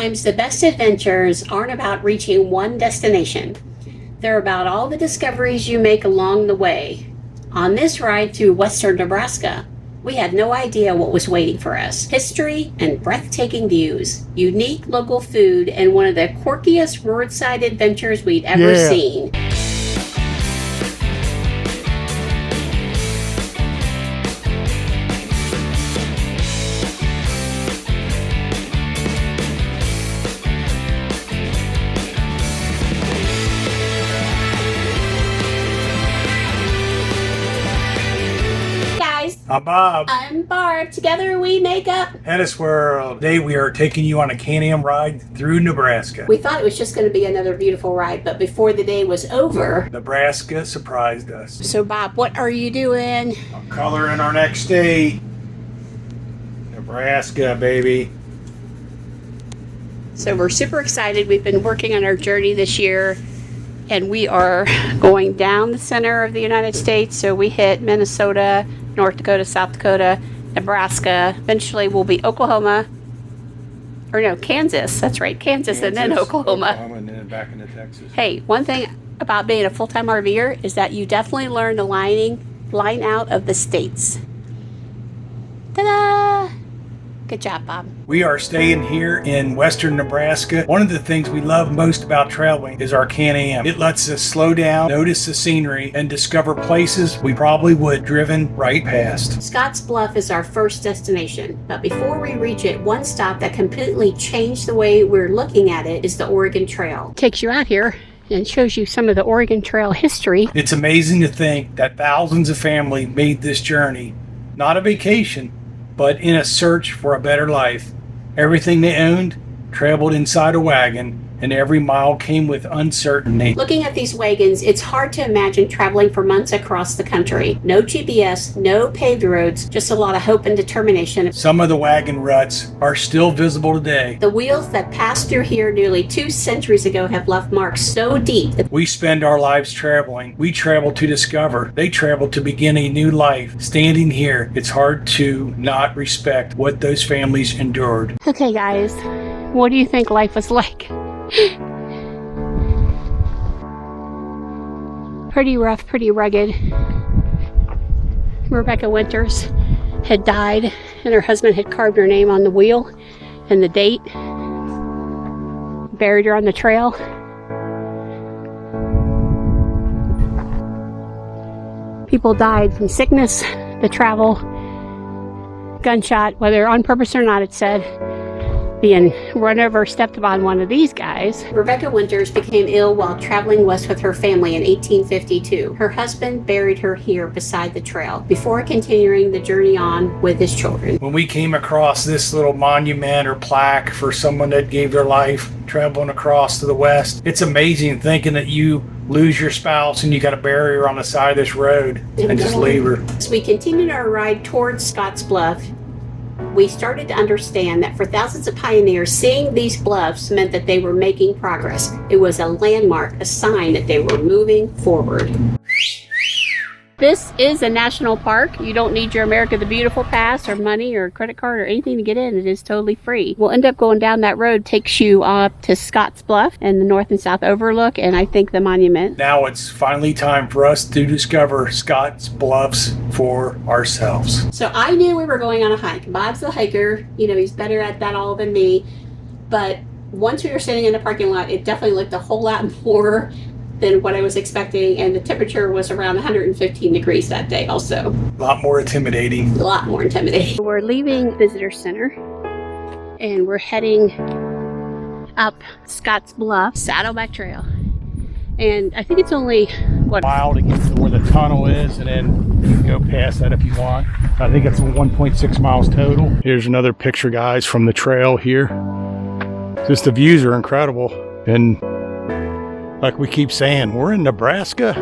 Sometimes the best adventures aren't about reaching one destination. They're about all the discoveries you make along the way. On this ride through western Nebraska, we had no idea what was waiting for us. History and breathtaking views, unique local food, and one of the quirkiest roadside adventures we'd ever seen. I'm Bob. I'm Barb. Together we make up HetteshWorld. Today we are taking you on a Can-Am ride through Nebraska. We thought it was just going to be another beautiful ride, but before the day was over, Nebraska surprised us. So Bob, what are you doing? I'm coloring our next state. Nebraska, baby. So we're super excited. We've been working on our journey this year, and we are going down the center of the United States. So we hit Minnesota, North Dakota, South Dakota, Nebraska. Eventually we'll be Oklahoma. Or no, Kansas. That's right, Kansas and then Oklahoma. And then back into Texas. Hey, one thing about being a full-time RVer is that you definitely learn the line out of the states. Ta-da! Good job, Bob. We are staying here in western Nebraska. One of the things we love most about traveling is our Can-Am. It lets us slow down, notice the scenery, and discover places we probably would have driven right past. Scotts Bluff is our first destination, but before we reach it, one stop that completely changed the way we're looking at it is the Oregon Trail. Takes you out here and shows you some of the Oregon Trail history. It's amazing to think that thousands of families made this journey, not a vacation, but in a search for a better life. Everything they owned traveled inside a wagon, and every mile came with uncertainty. Looking at these wagons, it's hard to imagine traveling for months across the country. No GPS, no paved roads, just a lot of hope and determination. Some of the wagon ruts are still visible today. The wheels that passed through here nearly 2 centuries ago have left marks so deep that we spend our lives traveling. We travel to discover. They travel to begin a new life. Standing here, it's hard to not respect what those families endured. Okay guys, what do you think life was like? Pretty rough, pretty rugged. Rebecca Winters had died, and her husband had carved her name on the wheel and the date. Buried her on the trail. People died from sickness, the travel, gunshot, whether on purpose or not, it said. Being run over, stepped upon one of these guys. Rebecca Winters became ill while traveling west with her family in 1852. Her husband buried her here beside the trail before continuing the journey on with his children. When we came across this little monument or plaque for someone that gave their life traveling across to the west, it's amazing thinking that you lose your spouse and you got to bury her on the side of this road and just leave her. As we continued our ride towards Scotts Bluff, we started to understand that for thousands of pioneers, seeing these bluffs meant that they were making progress. It was a landmark, a sign that they were moving forward. This is a national park. You don't need your America the Beautiful pass or money or credit card or anything to get in. It is totally free. We'll end up going down that road, takes you up to Scotts Bluff and the north and south overlook, and I think the monument. Now it's finally time for us to discover Scotts Bluffs for ourselves. So I knew we were going on a hike. Bob's the hiker. You know, he's better at that all than me. But once we were sitting in the parking lot, it definitely looked a whole lot more than what I was expecting, and the temperature was around 115 degrees that day also. A lot more intimidating. A lot more intimidating. We're leaving Visitor Center, and we're heading up Scotts Bluff Saddleback Trail. And I think it's only, what, a mile to get to where the tunnel is, and then you can go past that if you want. I think it's 1.6 miles total. Here's another picture, guys, from the trail here. Just the views are incredible. And like we keep saying, we're in Nebraska.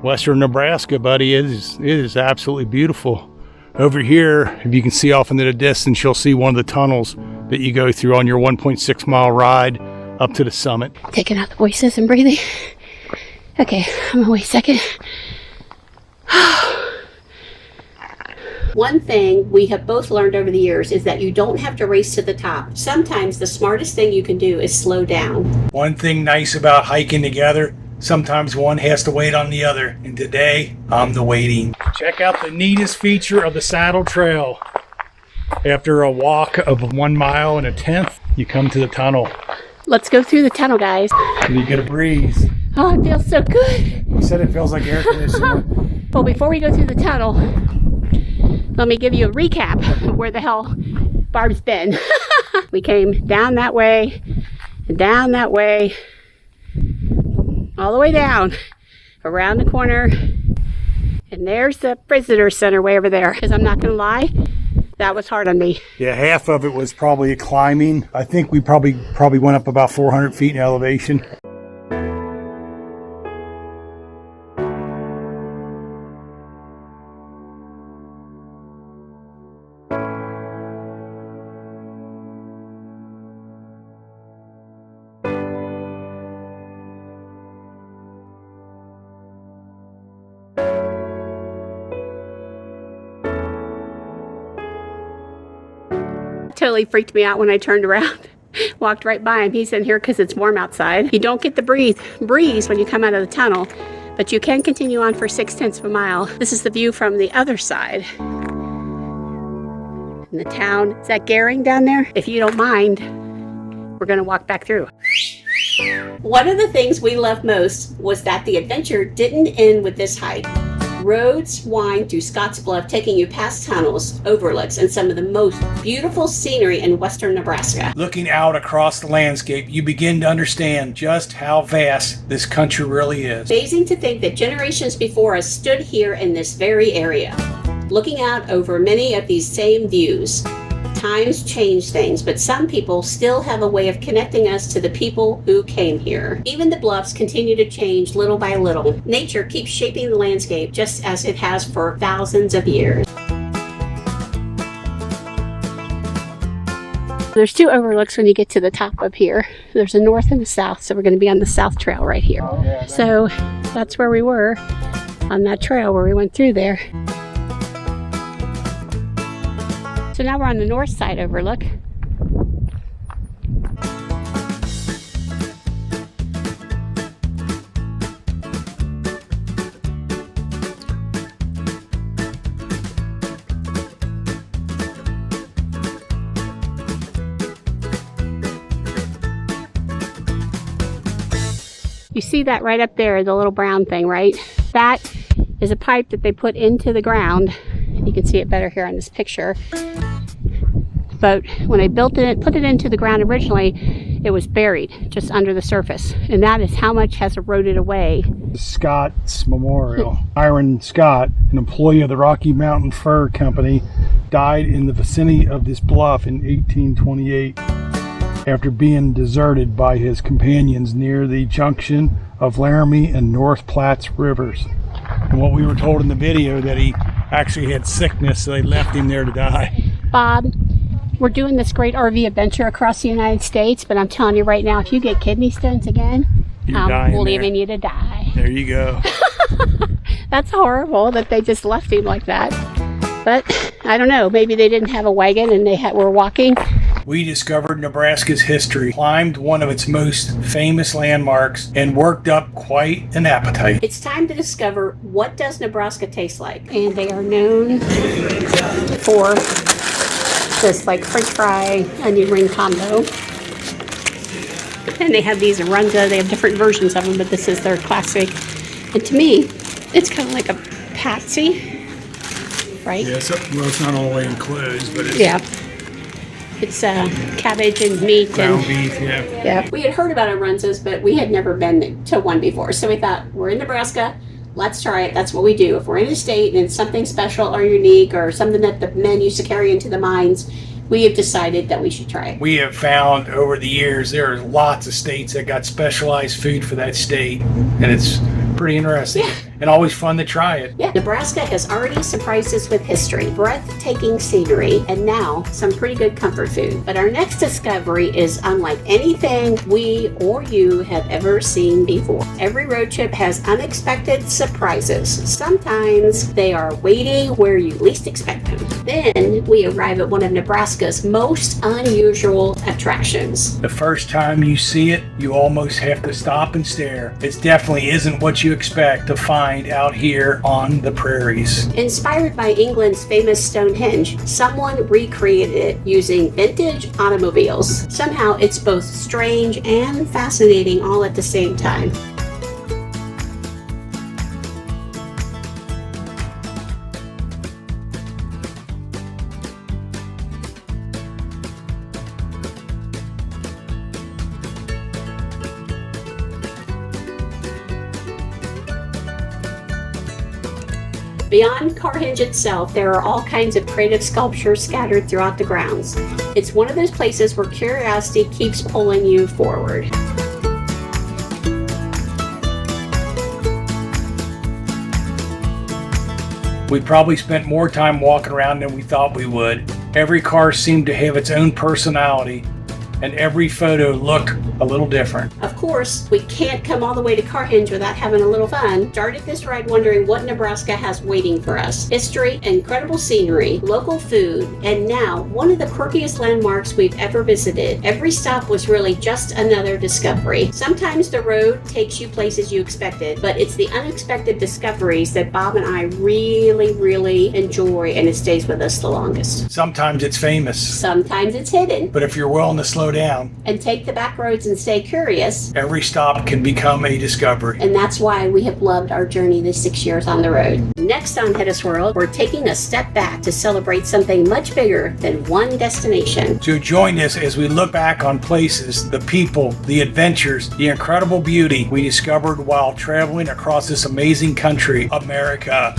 Western Nebraska, buddy. It is absolutely beautiful. Over here, if you can see off into the distance, you'll see one of the tunnels that you go through on your 1.6 mile ride up to the summit. Taking out the voices and breathing. Okay, I'm gonna wait a second. One thing we have both learned over the years is that you don't have to race to the top. Sometimes the smartest thing you can do is slow down. One thing nice about hiking together, sometimes one has to wait on the other, and today I'm the waiting. Check out the neatest feature of the Saddle Trail. After a walk of 1 mile and a 1/10, you come to the tunnel. Let's go through the tunnel, guys. And you get a breeze. Oh, it feels so good. You said it feels like air conditioning. Well, before we go through the tunnel, let me give you a recap of where the hell Barb's been. We came down that way, and down that way, all the way down, around the corner, and there's the visitor center way over there. Because I'm not going to lie, that was hard on me. Yeah, half of it was probably climbing. I think we probably went up about 400 feet in elevation. Totally freaked me out when I turned around. Walked right by him. He's in here because it's warm outside. You don't get the breeze when you come out of the tunnel, but you can continue on for 6/10 of a mile. This is the view from the other side. In the town. Is that Gehring down there? If you don't mind, we're going to walk back through. One of the things we loved most was that the adventure didn't end with this hike. Roads wind through Scotts Bluff, taking you past tunnels, overlooks, and some of the most beautiful scenery in western Nebraska. Looking out across the landscape, you begin to understand just how vast this country really is. Amazing to think that generations before us stood here in this very area, looking out over many of these same views. Times change things, but some people still have a way of connecting us to the people who came here. Even the bluffs continue to change little by little. Nature keeps shaping the landscape just as it has for thousands of years. There's two overlooks when you get to the top up here. There's a north and a south, so we're going to be on the south trail right here. Oh, yeah, so that's where we were, on that trail where we went through there. So now we're on the north side overlook. You see that right up there, the little brown thing, right? That is a pipe that they put into the ground. You can see it better here on this picture. But when they built it, put it into the ground originally, it was buried just under the surface. And that is how much has eroded away. Scott's Memorial. Hiram Scott, an employee of the Rocky Mountain Fur Company, died in the vicinity of this bluff in 1828 after being deserted by his companions near the junction of Laramie and North Platte rivers. And what we were told in the video, that he actually had sickness, so they left him there to die. Bob, we're doing this great RV adventure across the United States, but I'm telling you right now, if you get kidney stones again, I'm leaving you to die. There you go. That's horrible that they just left him like that. But I don't know, maybe they didn't have a wagon and they were walking. We discovered Nebraska's history, climbed one of its most famous landmarks, and worked up quite an appetite. It's time to discover, what does Nebraska taste like? And they are known for this like French fry onion ring combo. And they have these in Runza. They have different versions of them, but this is their classic. And to me, it's kind of like a patsy, right? Yeah, well, it's not all the way enclosed, but it's... Yeah. It's cabbage and meat. Ground beef, yeah. Yeah. We had heard about Runza's, but we had never been to one before. So we thought, we're in Nebraska, let's try it. That's what we do. If we're in a state and it's something special or unique or something that the men used to carry into the mines, we have decided that we should try it. We have found over the years there are lots of states that got specialized food for that state, and it's pretty interesting. Yeah. and always fun to try it. Yeah, Nebraska has already surprised us with history, breathtaking scenery, and now some pretty good comfort food. But our next discovery is unlike anything we or you have ever seen before. Every road trip has unexpected surprises. Sometimes they are waiting where you least expect them. Then we arrive at one of Nebraska's most unusual attractions. The first time you see it, you almost have to stop and stare. It definitely isn't what you expect to find out here on the prairies. Inspired by England's famous Stonehenge, someone recreated it using vintage automobiles. Somehow it's both strange and fascinating all at the same time. Beyond Carhenge itself, there are all kinds of creative sculptures scattered throughout the grounds. It's one of those places where curiosity keeps pulling you forward. We probably spent more time walking around than we thought we would. Every car seemed to have its own personality, and every photo looked a little different. Of course, we can't come all the way to Carhenge without having a little fun. Started this ride wondering what Nebraska has waiting for us. History, incredible scenery, local food, and now one of the quirkiest landmarks we've ever visited. Every stop was really just another discovery. Sometimes the road takes you places you expected, but it's the unexpected discoveries that Bob and I really enjoy, and it stays with us the longest. Sometimes it's famous, Sometimes it's hidden. but if you're willing to slow down, And take the back roads and stay curious. every stop can become a discovery. And that's why we have loved our journey this 6 years on the road. Next on HetteshWorld, we're taking a step back to celebrate something much bigger than one destination. So join us as we look back on places, the people, the adventures, the incredible beauty we discovered while traveling across this amazing country, America.